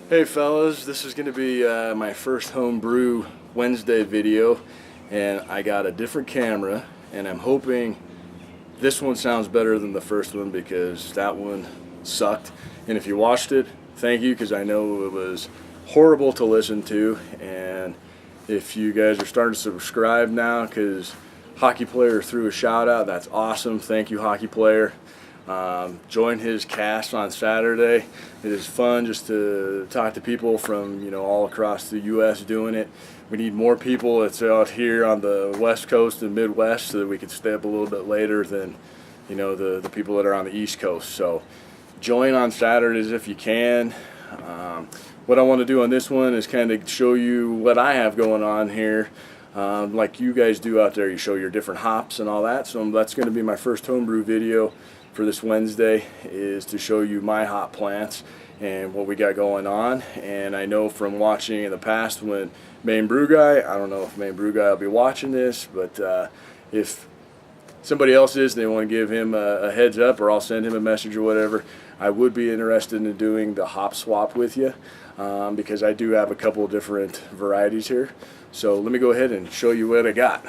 Hey fellas, this is going to be my first home brew Wednesday video, and I got a different camera, and I'm hoping this one sounds better than the first one because that one sucked. And if you watched it, thank you, because I know it was horrible to listen to. And if you guys are starting to subscribe now because Hockey Player threw a shout out, that's awesome. Thank you, Hockey Player. Join his cast on Saturday. It is fun just to talk to people from all across the U.S. doing it. We need more people that's out here on the West Coast and Midwest so that we can stay up a little bit later than the people that are on the East Coast. So join on Saturdays if you can. What I want to do on this one is kind of show you what I have going on here. Like you guys do out there, you show your different hops and all that. So that's going to be my first homebrew video for this Wednesday, is to show you my hop plants and what we got going on. And I know from watching in the past when Main Brew Guy, I don't know if Main Brew Guy will be watching this, but if somebody else is and they want to give him a heads up, or I'll send him a message or whatever, I would be interested in doing the hop swap with you, because I do have a couple of different varieties here. So let me go ahead and show you what I got.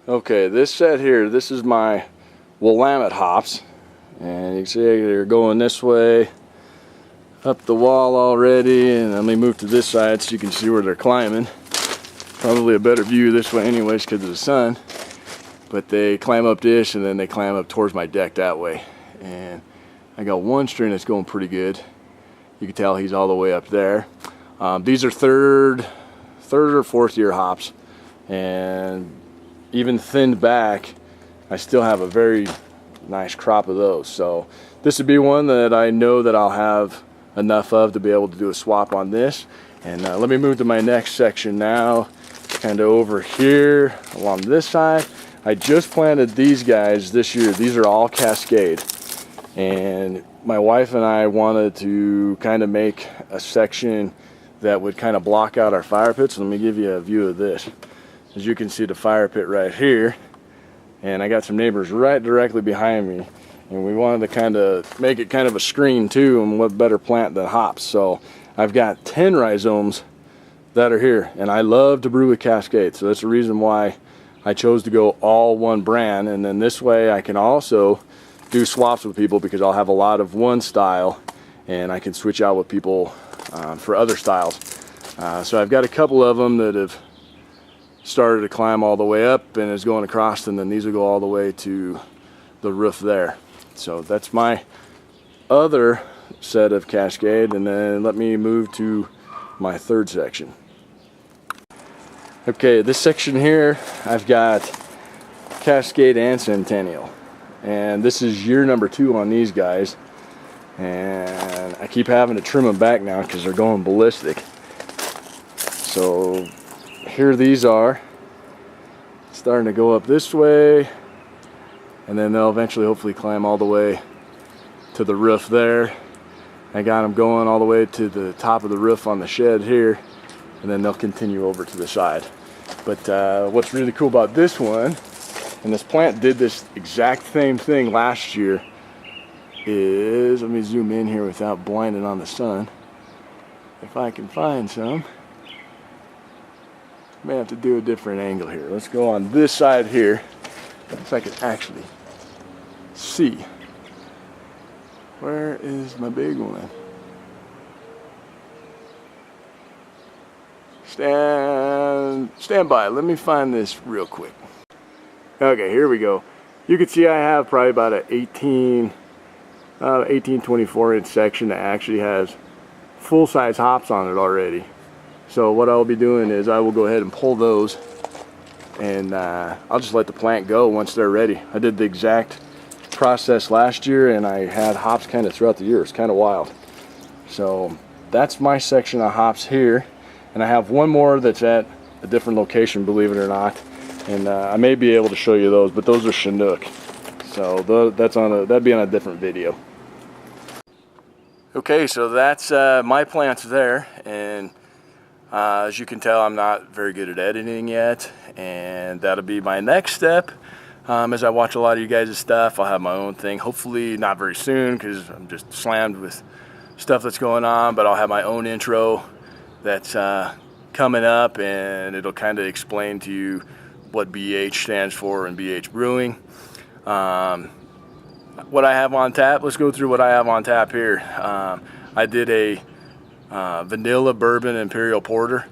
Okay, this set here, this is my Willamette hops, and you can see they're going this way up the wall already, and let me move to this side so you can see where they're climbing. Probably a better view this way anyways because of the sun, but they climb up this and then they climb up towards my deck that way. And I got one string that's going pretty good. You can tell he's all the way up there. These are third or fourth year hops, and even thinned back I still have a very nice crop of those. So this would be one that I know that I'll have enough of to be able to do a swap on this. And let me move to my next section now, kind of over here along this side. I just planted these guys this year. These are all Cascade, and my wife and I wanted to kind of make a section that would kind of block out our fire pits. Let me give you a view of this. As you can see, the fire pit right here, and I got some neighbors right directly behind me, and we wanted to kind of make it kind of a screen too, and what better plant than hops. So I've got 10 rhizomes that are here, and I love to brew with Cascade, so that's the reason why I chose to go all one brand. And then this way I can also do swaps with people, because I'll have a lot of one style and I can switch out with people for other styles. So I've got a couple of them that have started to climb all the way up and is going across, and then these will go all the way to the roof there. So that's my other set of Cascade, and then let me move to my third section. Okay, this section here I've got Cascade and Centennial, and this is year number 2 on these guys, and I keep having to trim them back now because they're going ballistic. So here these are starting to go up this way, and then they'll eventually hopefully climb all the way to the roof there. I got them going all the way to the top of the roof on the shed here, and then they'll continue over to the side. But what's really cool about this one, and this plant did this exact same thing last year, is, let me zoom in here without blinding on the sun, if I can find some. May have to do a different angle here. Let's go on this side here so I can actually see. Where is my big one? Stand by. Let me find this real quick. Okay, here we go. You can see I have probably about an 24 inch section that actually has full-size hops on it already. So what I'll be doing is I will go ahead and pull those, and I'll just let the plant go once they're ready. I did the exact process last year, and I had hops kind of throughout the year. It's kind of wild. So that's my section of hops here, and I have one more that's at a different location, believe it or not, and I may be able to show you those, but those are Chinook. So that'd be on a different video. Okay, so that's my plants there, and as you can tell, I'm not very good at editing yet, and that'll be my next step. As I watch a lot of you guys' stuff, I'll have my own thing, hopefully not very soon, because I'm just slammed with stuff that's going on, but I'll have my own intro that's coming up, and it'll kind of explain to you what BH stands for in BH Brewing. What I have on tap, let's go through what I have on tap here. I did a vanilla bourbon imperial porter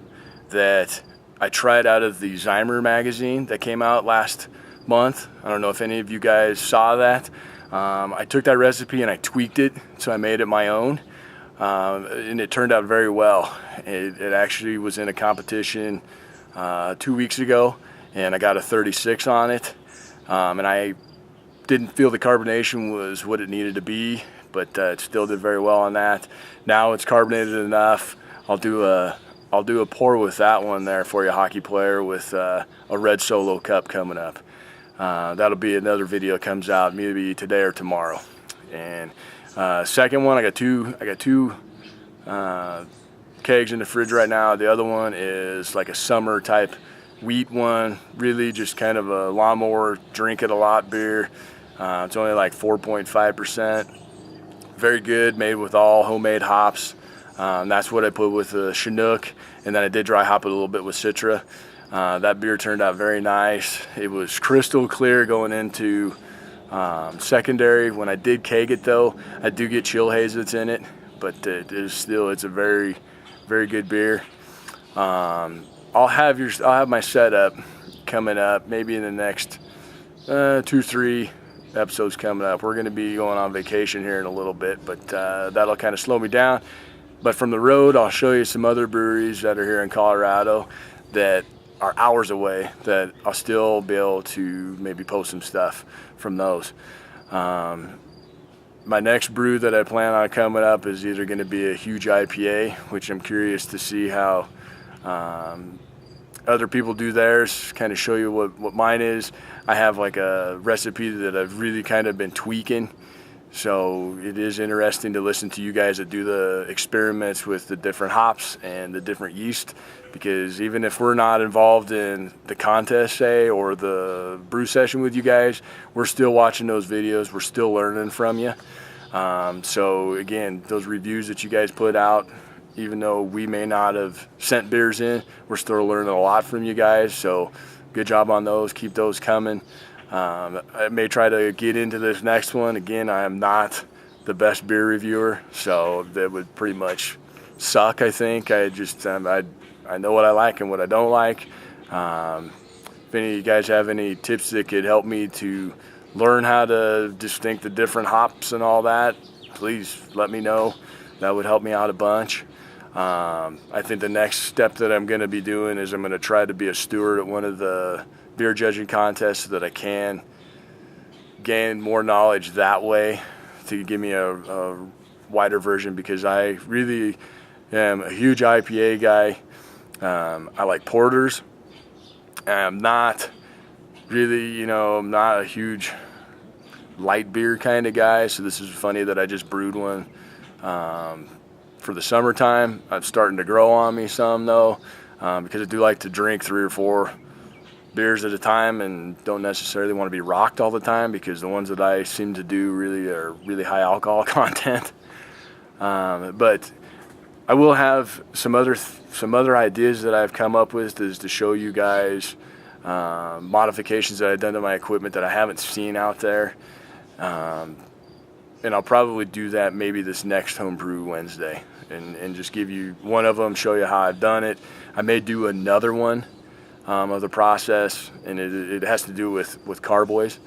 that I tried out of the Zymer magazine that came out last month. I don't know if any of you guys saw that. I took that recipe and I tweaked it, so I made it my own, and it turned out very well. It actually was in a competition 2 weeks ago, and I got a 36 on it, and I didn't feel the carbonation was what it needed to be, but it still did very well on that. Now it's carbonated enough. I'll do a pour with that one there for you, hockey player, with a red Solo cup coming up. That'll be another video that comes out maybe today or tomorrow. And second one, I got two kegs in the fridge right now. The other one is like a summer type wheat one, really just kind of a lawnmower, drink it a lot beer. It's only like 4.5%. Very good, made with all homemade hops. That's what I put with the Chinook, and then I did dry hop it a little bit with Citra. That beer turned out very nice. It was crystal clear going into secondary. When I did keg it though, I do get chill haze that's in it, but it's a very, very good beer. I'll have my setup coming up maybe in the next 2-3 episodes coming up. We're going to be going on vacation here in a little bit, but that'll kind of slow me down. But from the road, I'll show you some other breweries that are here in Colorado that are hours away that I'll still be able to maybe post some stuff from those. My next brew that I plan on coming up is either going to be a huge IPA, which I'm curious to see how other people do theirs, kind of show you what mine is. I have like a recipe that I've really kind of been tweaking, so it is interesting to listen to you guys that do the experiments with the different hops and the different yeast, because even if we're not involved in the contest, say, or the brew session with you guys, we're still watching those videos, we're still learning from you. So again, those reviews that you guys put out, even though we may not have sent beers in, we're still learning a lot from you guys, so good job on those. Keep those coming. I may try to get into this next one. Again, I am not the best beer reviewer, so that would pretty much suck, I think. I know what I like and what I don't like. If any of you guys have any tips that could help me to learn how to distinct the different hops and all that, please let me know. That would help me out a bunch. I think the next step that I'm going to be doing is I'm going to try to be a steward at one of the beer judging contests so that I can gain more knowledge that way to give me a wider version, because I really am a huge IPA guy. I like porters. I'm not really, I'm not a huge light beer kind of guy, so this is funny that I just brewed one for the summertime. I'm starting to grow on me some though, because I do like to drink 3 or 4 beers at a time and don't necessarily want to be rocked all the time, because the ones that I seem to do really are really high alcohol content. But I will have some other ideas that I've come up with is to show you guys modifications that I've done to my equipment that I haven't seen out there. And I'll probably do that maybe this next Homebrew Wednesday, and just give you one of them, show you how I've done it. I may do another one of the process, and it has to do with carboys.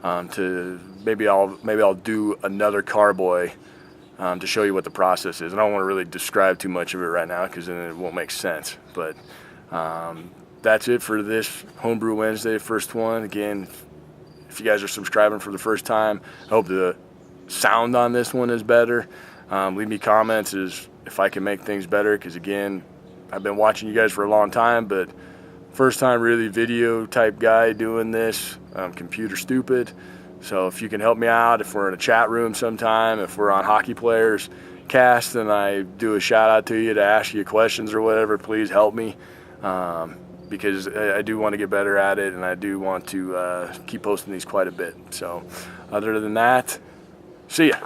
Maybe I'll do another carboy to show you what the process is. And I don't want to really describe too much of it right now, because then it won't make sense. But that's it for this Homebrew Wednesday, first one. Again, if you guys are subscribing for the first time, I hope the sound on this one is better. Leave me comments if I can make things better, because again, I've been watching you guys for a long time, but first time really video type guy doing this. I'm computer stupid, so if you can help me out, if we're in a chat room sometime, if we're on Hockey Players Cast and I do a shout out to you to ask you questions or whatever, please help me, because I do want to get better at it, and I do want to keep posting these quite a bit. So other than that, see ya.